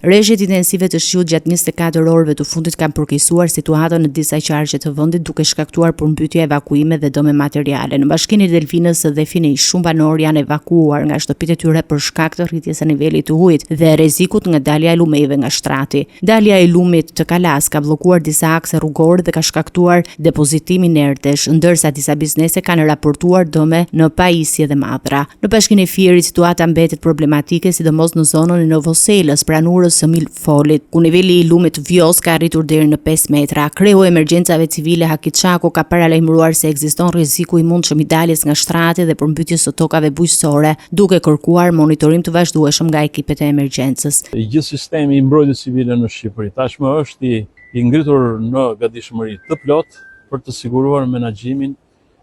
Rreshtet intensive të shiut gjatë 24 orëve të fundit kanë përkeqësuar situatën në disa qarqe të vendit, duke shkaktuar përmbytje, evakuime dhe dëme materiale. Në bashkinë e Delfinës dhe Fini, shumë banor janë evakuuar nga shtëpitë e tyre për shkak të rritjes së nivelit të ujit dhe rrezikut nga dalja e lumeve nga shtrati. Dalja e lumit të Kalas ka bllokuar disa akse rrugore dhe ka shkaktuar depozitimin e ertesh, ndërsa disa biznese kanë raportuar dëme në pajisje dhe madhra. Në bashkinë e Fierit situata mbetet problematike, sidomos në zonën e Novoselës, pranurës së Milfolit, ku niveli i lumit Vjos ka arritur deri në 5 metra. Kreu i emergjencave civile Haki Çako ka paralajmëruar se ekziston rreziku i mundshëm i daljes nga shtrati dhe përmbytjes së tokave bujqësore, duke kërkuar monitorim të vazhdueshëm nga ekipet e emergjencës. Gjithë sistemi i mbrojtjes civile në Shqipëri tashmë është i ngritur në gatishmëri të plot për të siguruar menaxhimin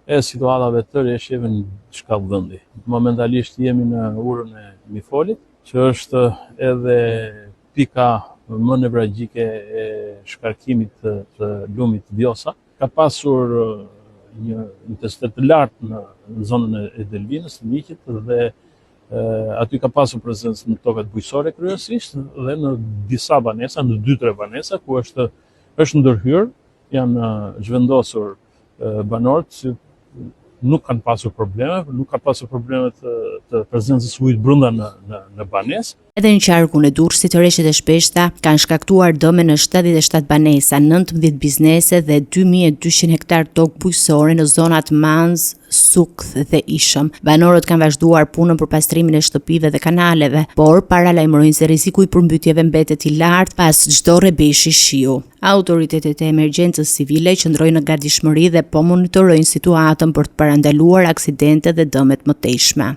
e situatave të rreshjeve në shkallë vendi. Momentalisht jemi në urën e Mifolit, që është edhe pika më nevralgjike e shkarkimit të lumit Vjosa. Ka pasur një intensitet të lartë në zonën e Delvinës, të Miqit, dhe aty ka pasur prezencë në tokat bujqësore kryesisht dhe në disa banesa, në 2-3 banesa ku është ndërhyrë, janë zhvendosur banorët që nuk kanë pasur probleme, nuk ka pasur probleme të prezencës ujit brenda në banesë. Edhe në qarkun e Durrësit, rreshtet e shpeshta kanë shkaktuar dëme në 77 banesa, 19 biznese dhe 2200 hektar tokë bujqësore në zonat Manz, Sukth dhe Ishëm. Banorët kanë vazhduar punën për pastrimin e shtëpive dhe kanaleve, por paralajmërojnë se rreziku i përmbytjeve mbetet i lartë pas çdo rrebeshi shiu. Autoritetet e emergjencës civile qëndrojnë në gatishmëri dhe po monitorojnë situatën për të parandaluar aksidente dhe dëmet mëtejshme.